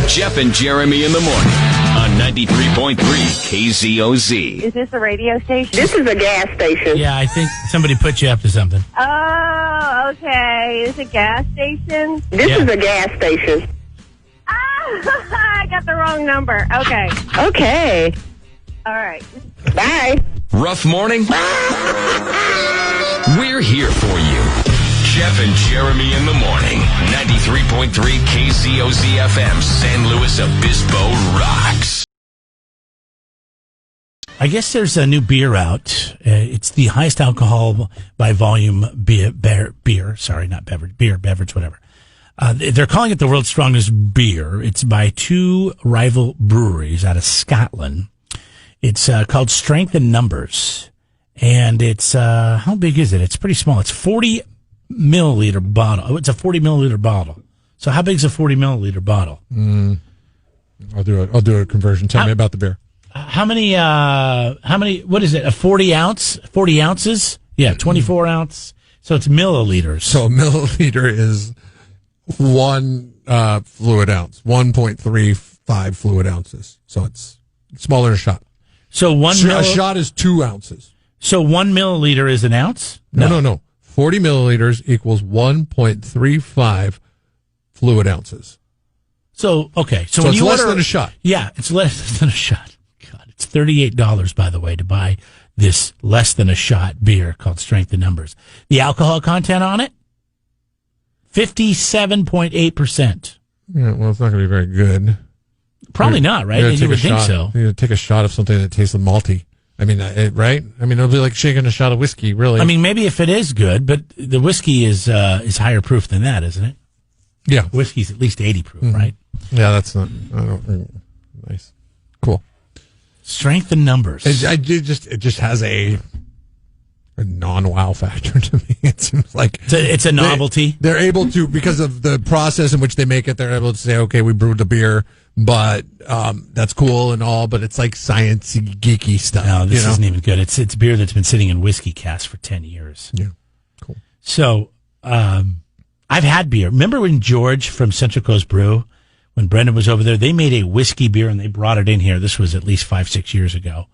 Jeff and Jeremy in the morning on 93.3 KZOZ. Is this a radio station? This is a gas station. Yeah, I think somebody put you up to something. Oh, okay. Is it a gas station? This is a gas station. Ah, I got the wrong number. Okay. Okay. All right. Bye. Rough morning? We're here for you. Jeff and Jeremy in the morning. 93.3 KZOZ FM, San Luis Obispo rocks. I guess there's a new beer out. It's the highest alcohol by volume beer. Sorry, not beverage. Beverage, whatever. They're calling it the world's strongest beer. It's by two rival breweries out of Scotland. It's called Strength in Numbers. And it's, how big is it? It's pretty small. It's 40 milliliter bottle. Oh, it's a 40 milliliter bottle. So how big is a 40 milliliter bottle? I'll do a conversion. Tell me about the beer. How many, what is it? A 40 ounces? Yeah, 24 ounce. So it's milliliters. So a milliliter is one fluid ounce, 1.35 fluid ounces. So it's smaller than a shot. So a shot is 2 ounces. So 1 milliliter is an ounce? No. 40 milliliters equals 1.35 fluid ounces. So, okay. So it's when you less order, than a shot. Yeah, it's less than a shot. God, it's $38, by the way, to buy this less than a shot beer called Strength in Numbers. The alcohol content on it? 57.8%. Yeah, well, it's not going to be very good. Probably not, right? You would think so. You take a shot of something that tastes malty. I mean, right? I mean, it'll be like shaking a shot of whiskey, really. I mean, maybe if it is good, but the whiskey is higher proof than that, isn't it? Yeah. Whiskey's at least 80 proof, right? Yeah, that's not, nice. Cool. Strength in Numbers. It just has a non-wow factor to me. It seems like it's a novelty. They're able to, because of the process in which they make it, they're able to say, okay, we brewed the beer, but that's cool and all, but it's like sciencey, geeky stuff. No, this isn't even good. It's beer that's been sitting in whiskey casks for 10 years. Yeah, cool. So I've had beer. Remember when George from Central Coast Brew, when Brendan was over there, they made a whiskey beer and they brought it in here. This was at least 5-6 years ago.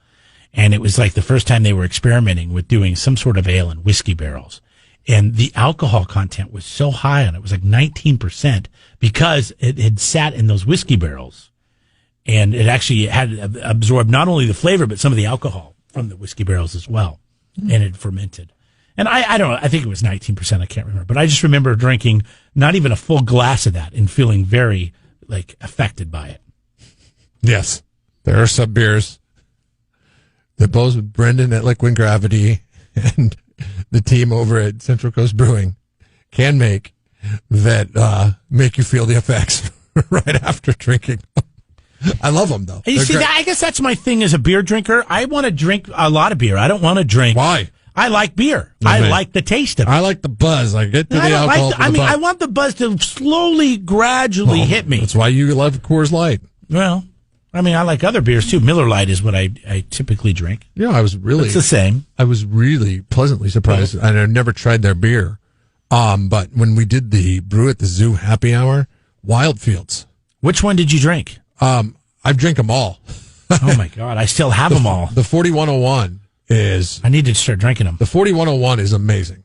And it was like the first time they were experimenting with doing some sort of ale in whiskey barrels. And the alcohol content was so high on it. It was like 19% because it had sat in those whiskey barrels. And it actually had absorbed not only the flavor, but some of the alcohol from the whiskey barrels as well. And it fermented. And I don't know, I think it was 19%, I can't remember. But I just remember drinking not even a full glass of that and feeling very, affected by it. Yes. There are some beers that both Brendan at Liquid Gravity and the team over at Central Coast Brewing can make that make you feel the effects right after drinking. I love them, though. And you see, I guess that's my thing as a beer drinker. I want to drink a lot of beer. I don't want to drink. Why? I like beer. I like the taste of it. I like the buzz. I get to the alcohol. I want the buzz to slowly, gradually hit me. That's why you love Coors Light. Well, I like other beers too. Miller Lite is what I typically drink. Yeah, it's the same. I was really pleasantly surprised, and I've never tried their beer. But when we did the Brew at the Zoo happy hour, Wildfields. Which one did you drink? I've drank them all. Oh my God, I still have them all. The 4101 is. I need to start drinking them. The 4101 is amazing.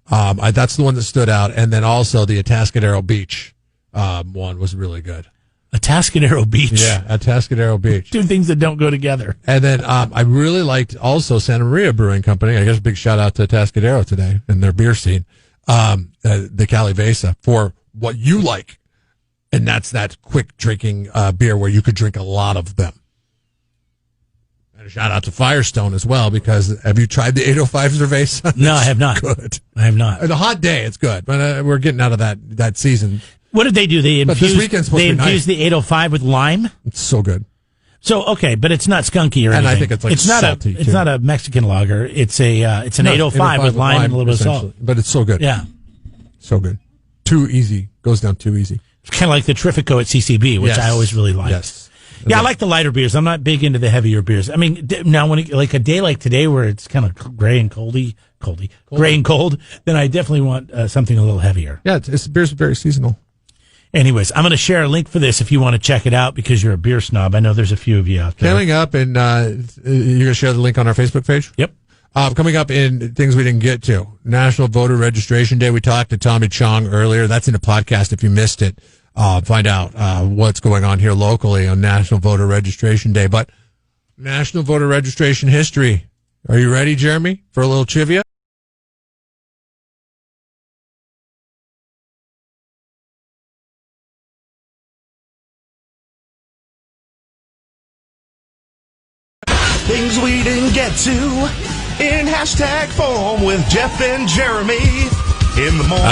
That's the one that stood out, and then also the Atascadero Beach one was really good. Atascadero Beach. Yeah, Atascadero Beach. Two things that don't go together. And then I really liked also Santa Maria Brewing Company. I guess a big shout out to Atascadero today and their beer scene. The Calivesa for what you like. And that's that quick drinking beer where you could drink a lot of them. And a shout out to Firestone as well, because have you tried the 805 Cerveza? No, I have not. Good. I have not. On a hot day, it's good. But we're getting out of that season. What did they do? They infused the 805 with lime? It's so good. So, okay, but it's not skunky or anything. And I think it's like salty, it's not a Mexican lager. It's an 805 with lime and a little bit of salt. But it's so good. Yeah. So good. Too easy. Goes down too easy. It's kind of like the Terrifico at CCB, which I always really liked. Yes. Yeah, I like the lighter beers. I'm not big into the heavier beers. I mean, now when a day like today where it's kind of gray and gray and cold, then I definitely want something a little heavier. Yeah, beer's very seasonal. Anyways, I'm going to share a link for this if you want to check it out because you're a beer snob. I know there's a few of you out there. Coming up, and you're going to share the link on our Facebook page? Yep. Coming up in things we didn't get to. National Voter Registration Day. We talked to Tommy Chong earlier. That's in the podcast if you missed it. Find out what's going on here locally on National Voter Registration Day. But National Voter Registration history. Are you ready, Jeremy, for a little trivia? Things we didn't get to in hashtag form with Jeff and Jeremy in the morning.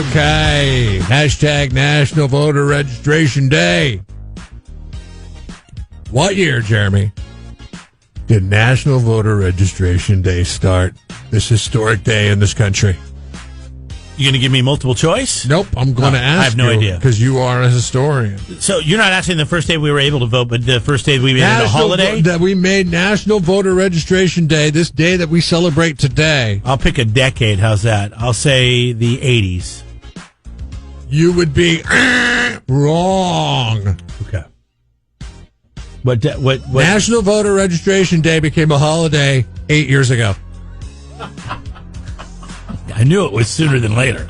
Okay. Hashtag National Voter Registration Day. What year, Jeremy, did National Voter Registration Day start? This historic day in this country. You going to give me multiple choice? Nope, I'm going to ask I have no idea. Because you are a historian. So you're not asking the first day we were able to vote, but the first day we made it a holiday? That we made National Voter Registration Day, this day that we celebrate today. I'll pick a decade. How's that? I'll say the 80s. You would be wrong. Okay. What? National Voter Registration Day became a holiday 8 years ago. I knew it was sooner than later.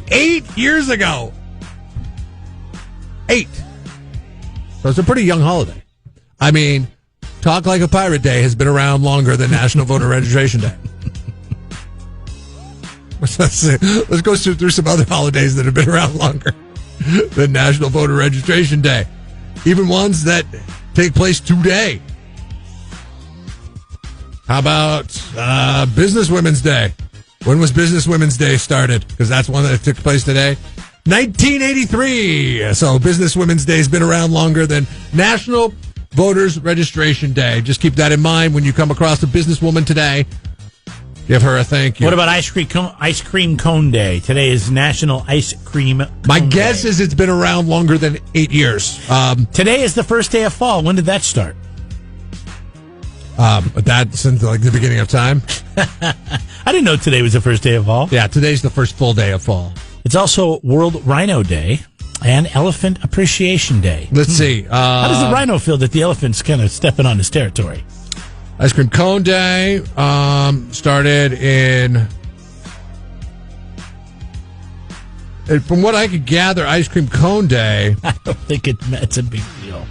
8 years ago. 8. So it's a pretty young holiday. I mean, Talk Like a Pirate Day has been around longer than National Voter Registration Day. Let's go through some other holidays that have been around longer than National Voter Registration Day. Even ones that take place today. How about Business Women's Day? When was Business Women's Day started? Because that's one that took place today. 1983. So Business Women's Day has been around longer than National Voters Registration Day. Just keep that in mind when you come across a businesswoman today. Give her a thank you. What about Ice Cream Cone Day? Today is National Ice Cream Cone My guess Day. is it's been around longer than 8 years. Today is the first day of fall. When did that start? That since like the beginning of time. I didn't know today was the first day of fall. Yeah, today's the first full day of fall. It's also World Rhino Day and Elephant Appreciation Day. Let's see. How does the rhino feel that the elephant's kind of stepping on his territory? Ice Cream Cone Day started in... From what I could gather, Ice Cream Cone Day I don't think it's a big deal.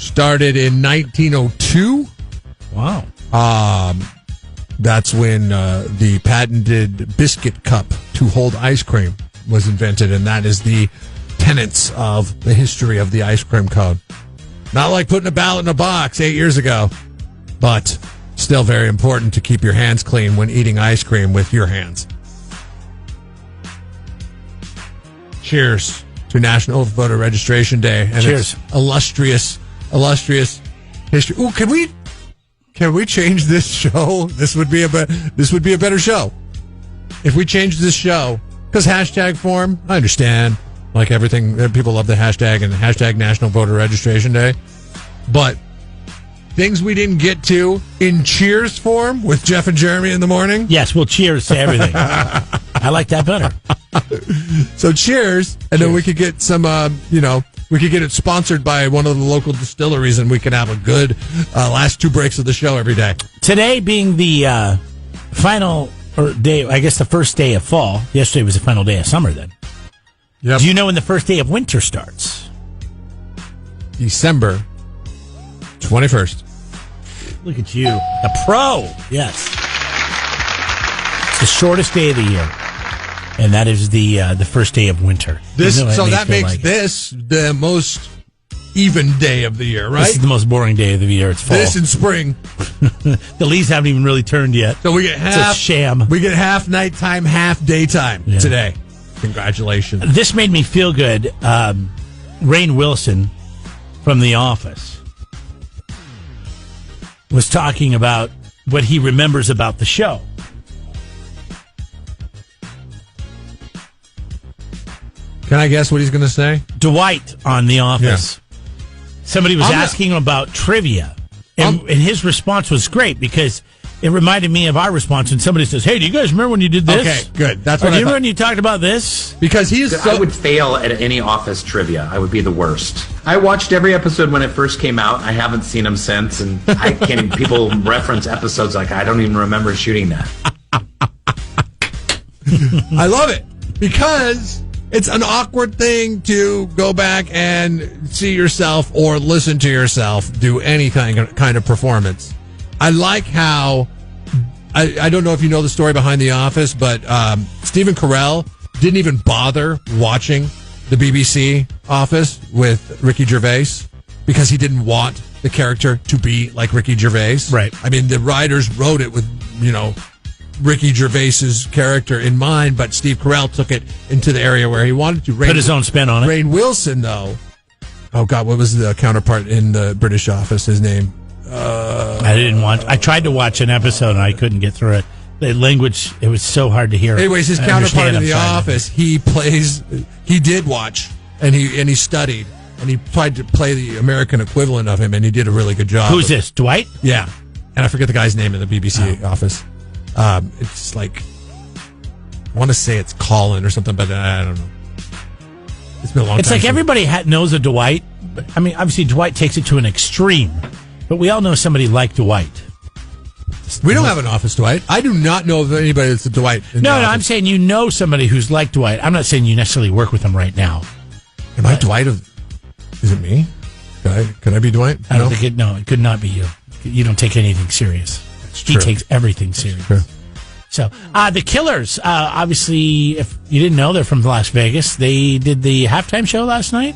started in 1902. Wow. That's when the patented biscuit cup to hold ice cream was invented, and that is the tenets of the history of the ice cream cone. Not like putting a ballot in a box 8 years ago, but still very important to keep your hands clean when eating ice cream with your hands. Cheers to National Voter Registration Day and Cheers. its illustrious history. Ooh, can we change this show? This would be a better show if we changed this show. Because hashtag form, I understand. Like everything, people love the hashtag and hashtag National Voter Registration Day. But things we didn't get to in cheers form with Jeff and Jeremy in the morning. Yes, well, cheers to everything. I like that better. So cheers, and then we could get some, we could get it sponsored by one of the local distilleries, and we could have a good last two breaks of the show every day. Today being the final day, I guess the first day of fall. Yesterday was the final day of summer then. Yep. Do you know when the first day of winter starts? December 21st. Look at you. A pro. Yes. It's the shortest day of the year. And that is the first day of winter. That makes this the most even day of the year, right? This is the most boring day of the year. It's fall. This in spring. The leaves haven't even really turned yet. So we get half. It's a sham. We get half nighttime, half daytime today. Congratulations. This made me feel good. Rainn Wilson from The Office was talking about what he remembers about the show. Can I guess what he's going to say? Dwight on The Office. Yeah. Somebody was asking him about trivia, and his response was great because It reminded me of our response when somebody says, "Hey, do you guys remember when you did this?" Okay, good. That's Or what do I you remember thought. when you talked about this? Because he is so... I would fail at any Office trivia. I would be the worst. I watched every episode when it first came out. I haven't seen them since, and I can't. People reference episodes like I don't even remember shooting that. I love it because it's an awkward thing to go back and see yourself or listen to yourself do any kind of performance. I like how I don't know if you know the story behind The Office, but Stephen Carell didn't even bother watching the BBC Office with Ricky Gervais because he didn't want the character to be like Ricky Gervais. Right. I mean, the writers wrote it with, Ricky Gervais's character in mind, but Steve Carell took it into the area where he wanted to. Put his own spin on it. Rainn Wilson, though. Oh, God, what was the counterpart in the British Office? His name? I tried to watch an episode and I couldn't get through it. The language, it was so hard to hear. Anyways, his I counterpart in understand, The I'm sorry. Office, he did watch, and he studied, and he tried to play the American equivalent of him, and he did a really good job. Who's this? Dwight? Yeah. And I forget the guy's name in the BBC Office. It's like, I want to say it's Colin or something, but I don't know. It's been a long It's time. like since- everybody knows a Dwight. But, I mean, obviously, Dwight takes it to an extreme. But we all know somebody like Dwight. We don't have an Office Dwight. I do not know of anybody that's a Dwight. in No, the no, I'm office. saying you know somebody who's like Dwight. I'm not saying you necessarily work with him right now. Am I Dwight of... Is it me? Could I be Dwight? I don't think it could not be you. You don't take anything serious. He true. takes everything serious. True. So, the Killers, obviously, if you didn't know, they're from Las Vegas. They did the halftime show last night.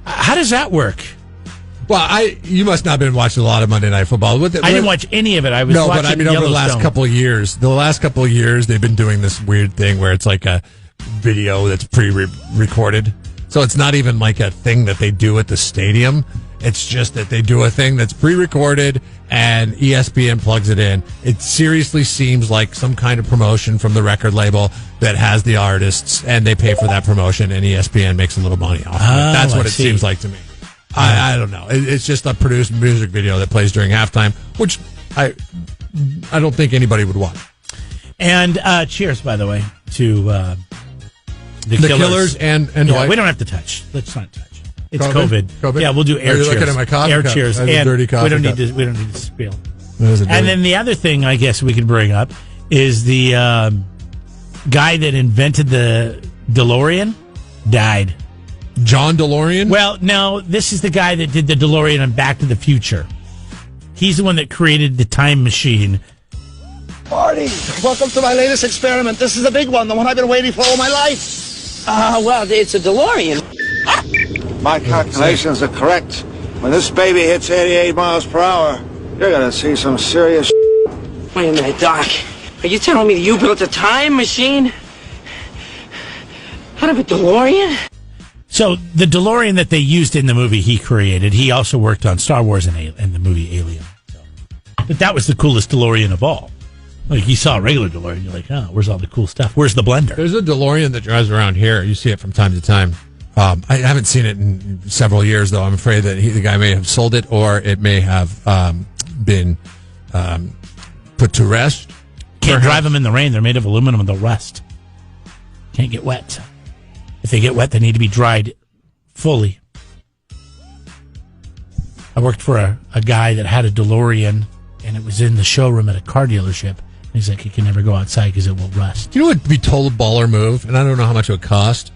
How does that work? Well, you must not have been watching a lot of Monday Night Football. I didn't watch any of it. I was No, watching but I mean, over the last Yellowstone. couple of years, they've been doing this weird thing where it's like a video that's pre-recorded. So it's not even like a thing that they do at the stadium. It's just that they do a thing that's pre-recorded and ESPN plugs it in. It seriously seems like some kind of promotion from the record label that has the artists, and they pay for that promotion, and ESPN makes a little money off of it. That's what I it see. seems like to me. I don't know. It's just a produced music video that plays during halftime, which I don't think anybody would watch. And cheers, by the way, to the Killers and Yeah, Dwight. we don't have to touch. Let's not touch. It's COVID? COVID. Yeah, we'll do air Are you cheers. looking at my coffee air cup? cheers. That's a And dirty coffee we don't cup. need to. We don't need to spill. That is a And dirty- then the other thing, I guess we could bring up is the guy that invented the DeLorean died. John DeLorean? Well, no, this is the guy that did the DeLorean on Back to the Future. He's the one that created the time machine. Marty, welcome to my latest experiment. This is the big one, the one I've been waiting for all my life. Well, it's a DeLorean. My calculations are correct. When this baby hits 88 miles per hour, you're gonna see some serious Wait a minute, Doc. Are you telling me that you built a time machine out of a DeLorean? So the DeLorean that they used in the movie he created, he also worked on Star Wars and the movie Alien. So. But that was the coolest DeLorean of all. Like you saw a regular DeLorean, you're like, oh, where's all the cool stuff? Where's the blender? There's a DeLorean that drives around here. You see it from time to time. I haven't seen it in several years, though. I'm afraid that the guy may have sold it, or it may have been put to rest. Can't Perhaps. drive them in the rain. They're made of aluminum and they'll rust. Can't get wet. If they get wet, they need to be dried fully. I worked for a guy that had a DeLorean, and it was in the showroom at a car dealership. And he's like, you can never go outside because it will rust. Do you know what would be total baller move? And I don't know how much it would cost.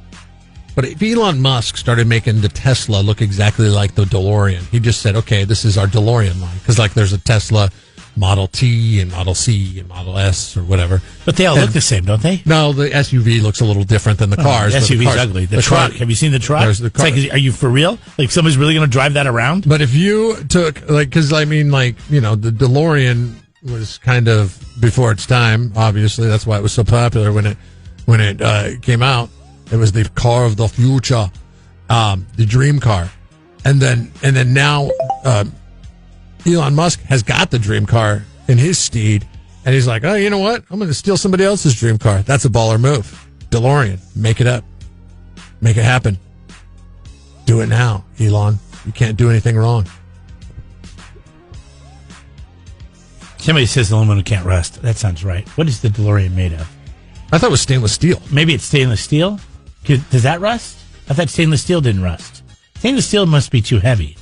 But if Elon Musk started making the Tesla look exactly like the DeLorean, he just said, okay, this is our DeLorean line. Because like there's a Tesla Model T and Model C and Model S or whatever. But they all look the same, don't they? No, the SUV looks a little different than the cars. The but SUV's cars- ugly. The truck. Have you seen the truck? There's the car. It's like, are you for real? Like somebody's really going to drive that around? But if you took, like, because I mean, like, you know, the DeLorean was kind of before its time. Obviously, that's why it was so popular when it came out. It was the car of the future, the dream car, and then now Elon Musk has got the dream car in his steed, and he's like, oh, you know what? I'm going to steal somebody else's dream car. That's a baller move. DeLorean, make it up, make it happen. Do it now, Elon. You can't do anything wrong. Somebody says the aluminum can't rust. That sounds right. What is the DeLorean made of? I thought it was stainless steel. Maybe it's stainless steel? Does that rust? I thought stainless steel didn't rust. Stainless steel must be too heavy.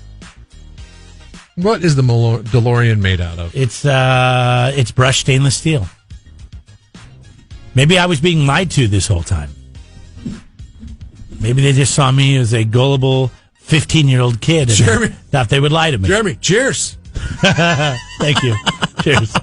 What is the DeLorean made out of? It's brushed stainless steel. Maybe I was being lied to this whole time. Maybe they just saw me as a gullible 15-year-old kid and Jeremy, thought they would lie to me. Jeremy, cheers. Thank you. Cheers.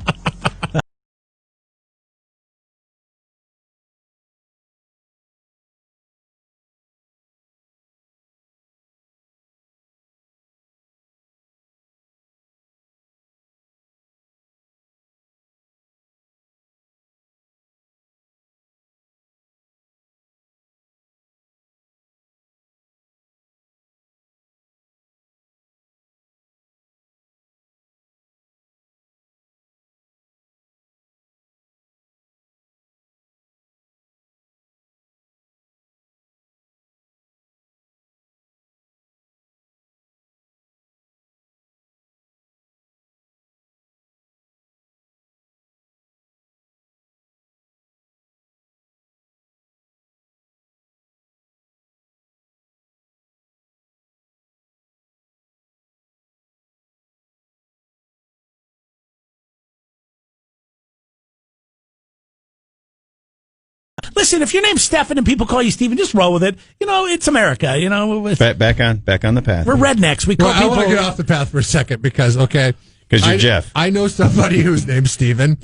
Listen, if your name's Stefan and people call you Steven, just roll with it. You know, it's America. You know, back on the path. We're rednecks. We call people. I want to get off the path for a second because you're Jeff. I know somebody whose name's Steven,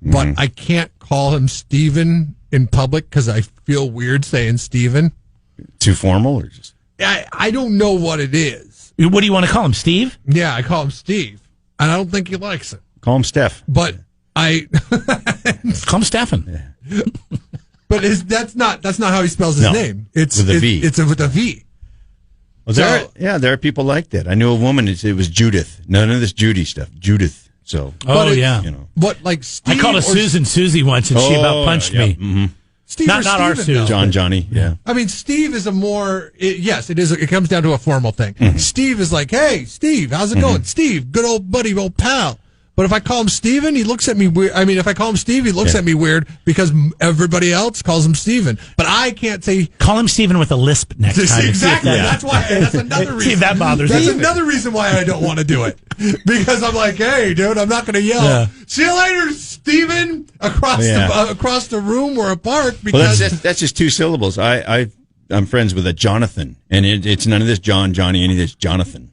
but I can't call him Steven in public because I feel weird saying Steven. Too formal, or just? I don't know what it is. What do you want to call him, Steve? Yeah, I call him Steve, and I don't think he likes it. Call him Steph. But call him Stefan. Yeah. But that's not how he spells his name. It's with a V. It's with a V. Well, there are people like that. I knew a woman. It was Judith. None of this Judy stuff. Judith. So. Yeah. You know. What like Steve? I called a Susan Susie once, and she about punched me. Mm-hmm. Steve not our Susan. Johnny. Yeah. I mean, Steve is a more. Yes, it is. It comes down to a formal thing. Mm-hmm. Steve is like, hey, Steve, how's it going? Steve, good old buddy, old pal. But if I call him Steven, he looks at me weird. I mean, if I call him Steve, he looks at me weird because everybody else calls him Steven. But I can't say... Call him Steven with a lisp next time. Exactly. That's another reason. See if that bothers That's you. another reason why I don't want to do it. Because I'm like, hey, dude, I'm not going to yell. Yeah. See you later, Steven, across the room or a park. Because that's just two syllables. I'm friends with a Jonathan, and it's none of this John, Johnny, any of this Jonathan.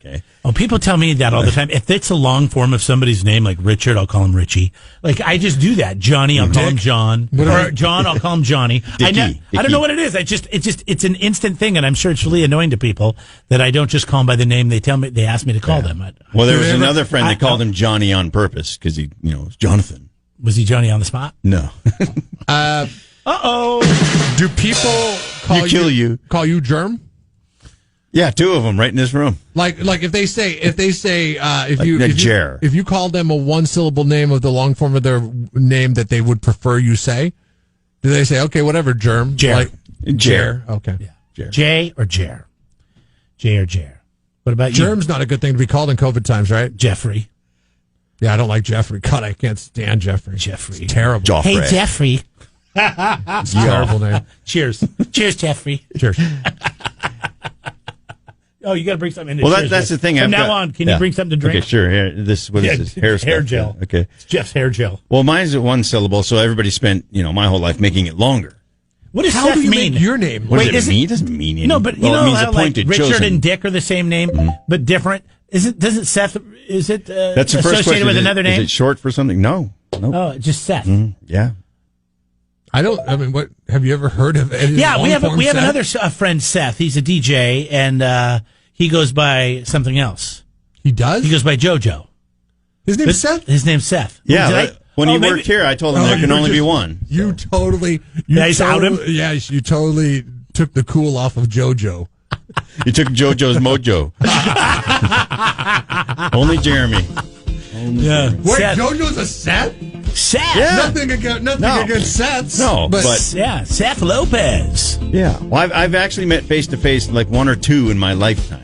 Okay. Oh, people tell me that all the time. If it's a long form of somebody's name, like Richard, I'll call him Richie. Like, I just do that. Johnny, I'll call him John. Or John, I'll call him Johnny. I don't know what it is. It's an instant thing, and I'm sure it's really annoying to people that I don't just call them by the name they ask me to call them. Well, there was another friend that called him Johnny on purpose because he, was Jonathan. Was he Johnny on the spot? No. Uh-oh. Do people call you Germ? Yeah, two of them right in this room. Like if they say if you call them a one syllable name of the long form of their name that they would prefer you say, do they say okay, whatever, Germ? Jer. Jer. Okay. Yeah. Jer. J or Jer. J or Jer. What about you? Germ's not a good thing to be called in COVID times, right? Jeffrey. Yeah, I don't like Jeffrey. God, I can't stand Jeffrey. Jeffrey. It's terrible. Joffrey. Hey, Jeffrey. It's a terrible name. Cheers. Cheers, Jeffrey. Cheers. Oh, you got to bring something in. Well, that's the thing. From now on, can you bring something to drink? Okay, sure. Here, what is this? Hair gel. Okay. It's Jeff's hair gel. Well, mine's at one syllable, so everybody spent, my whole life making it longer. What does How Seth do you mean? make your name? What does it mean? It doesn't mean anything. No, but you know it means how like appointed, Richard chosen. and Dick are the same name, but different? Doesn't Seth, is it That's the first associated question. with another name? Is it short for something? No. Oh, just Seth. Yeah. What have you ever heard of any Yeah, we have Seth? another friend, Seth. He's a DJ, and he goes by something else. He does? He goes by JoJo. His name's Seth? His name's Seth. Yeah, when he worked here, I told him there can only be one. You totally... out him? Yeah, you totally took the cool off of JoJo. You took JoJo's mojo. Only Jeremy. Yeah. Wait, Seth. JoJo's a Seth? Seth. Yeah. Nothing against Seths. No, but yeah, Seth Lopez. Yeah. Well, I've actually met face to face like one or two in my lifetime.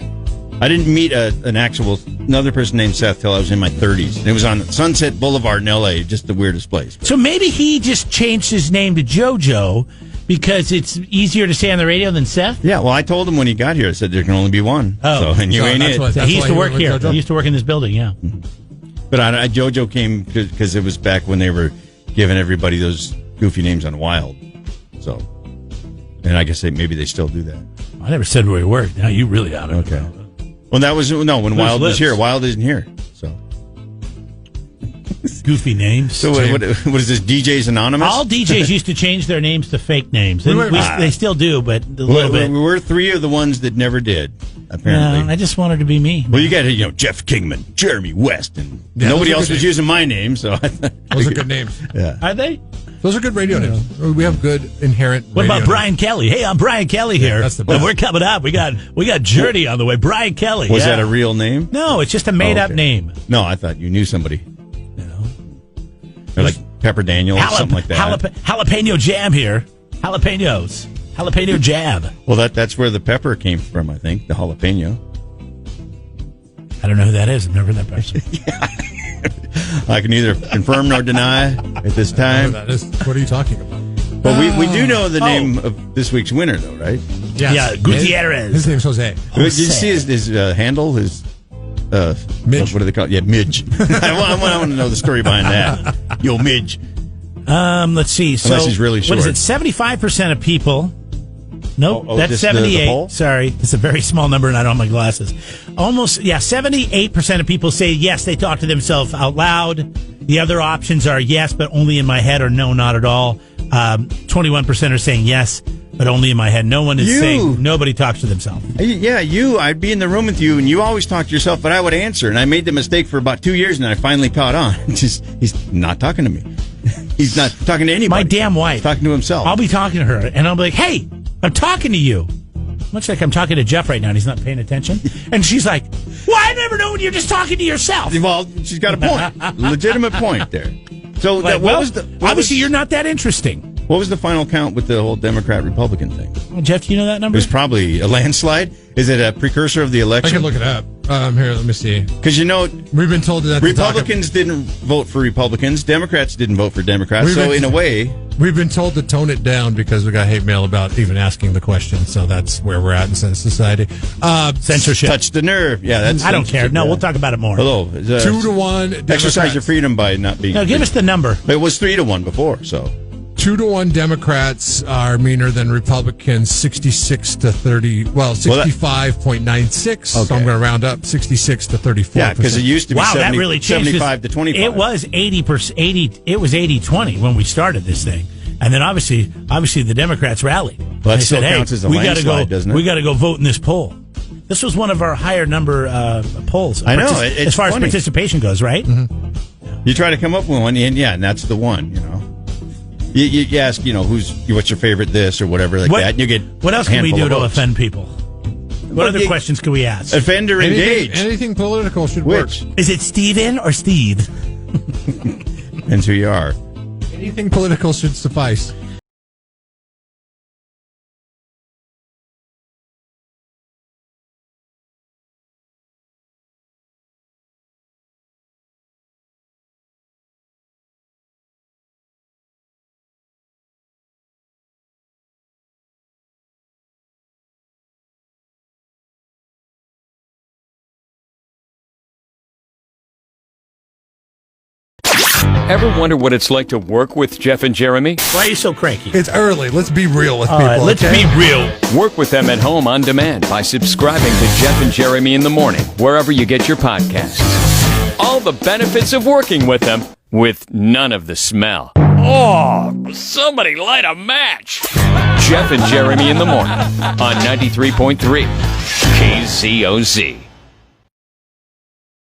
I didn't meet another person named Seth till I was in my 30s. And it was on Sunset Boulevard in L.A., just the weirdest place. So maybe he just changed his name to JoJo because it's easier to say on the radio than Seth? Yeah, well, I told him when he got here, I said there can only be one. Oh. So, and you ain't it. He used to work here. He used to work in this building, yeah. But JoJo came because it was back when they were giving everybody those goofy names on Wild. So, and I guess maybe they still do that. I never said where he worked. Now you really out of it. Okay. Well, that was when Wild was here. Wild isn't here. So goofy names. So what is this? DJs Anonymous? All DJs used to change their names to fake names. And they still do, but a little bit. We were three of the ones that never did. Apparently, no, I just wanted to be me. Well, you got Jeff Kingman, Jeremy West, and nobody else was using my name. So those are good names. Yeah, are they? Those are good radio names. We have good inherent. What about Brian Kelly? Hey, I'm Brian Kelly here. That's the best. And we're coming up. We got Journey on the way. Brian Kelly. Was that a real name? No, it's just a made up name. No, I thought you knew somebody. Or like Pepper Daniel or something like that. Jalapeno jam here. Jalapenos. Jalapeno jab. Well, that's where the pepper came from, I think, the jalapeno. I don't know who that is. I've never heard that person. I can neither confirm nor deny at this time. What are you talking about? But we do know the name of this week's winner, though, right? Yes. Yeah, Gutierrez. His name's Jose. Did you see his handle? His Midge. What do they call it? Yeah, Midge. I want to know the story behind that. Yo, Midge. Let's see. So, unless he's really short. What is it? 75% of people. Nope, that's 78. The Sorry, it's a very small number, and I don't have my glasses. 78% of people say yes, they talk to themselves out loud. The other options are yes, but only in my head, or no, not at all. 21% are saying yes, but only in my head. No one is saying nobody talks to themselves. Yeah, I'd be in the room with you, and you always talk to yourself, but I would answer. And I made the mistake for about 2 years, and I finally caught on. He's not talking to me. He's not talking to anybody. My damn wife. He's talking to himself. I'll be talking to her, and I'll be like, hey, I'm talking to you. Much like I'm talking to Jeff right now, and he's not paying attention. And she's like, well, I never know when you're just talking to yourself. Well, she's got a point. Legitimate point there. So obviously you're not that interesting. What was the final count with the whole Democrat-Republican thing? Well, Jeff, do you know that number? It was probably a landslide. Is it a precursor of the election? I can look it up. Here, let me see. Because we've been told that Republicans didn't vote for Republicans. Democrats didn't vote for Democrats. So in a way, we've been told to tone it down because we got hate mail about even asking the question. So that's where we're at in society. Censorship. Touch the nerve. Yeah, I don't care. No, we'll talk about it more. Hello. 2-1. Exercise your freedom by not being. No, give us the number. It was 3-1 before. So 2-1 Democrats are meaner than Republicans, 66-30. Well, 65.96. Okay. So I'm going to round up 66 to 34. Yeah, because it used to be that really changed. 75 to 25. It was 80%. It was 80-20 when we started this thing, and then obviously the Democrats rallied. Well, that still counts as a landslide, doesn't it? We got to go vote in this poll. This was one of our higher number polls. I know, as far as participation goes, right? Mm-hmm. Yeah. You try to come up with one, and that's the one. You ask, what's your favorite this or whatever that. And you get what else can we do to offend people? What other questions can we ask? Offend or engage? Anything political should work. Is it Steven or Steve? Depends who you are. Anything political should suffice. Ever wonder what it's like to work with Jeff and Jeremy? Why are you so cranky? It's early. Let's be real with people. Let's be real. Work with them at home on demand by subscribing to Jeff and Jeremy in the Morning, wherever you get your podcasts. All the benefits of working with them, with none of the smell. Oh, somebody light a match. Jeff and Jeremy in the Morning on 93.3 KZOZ.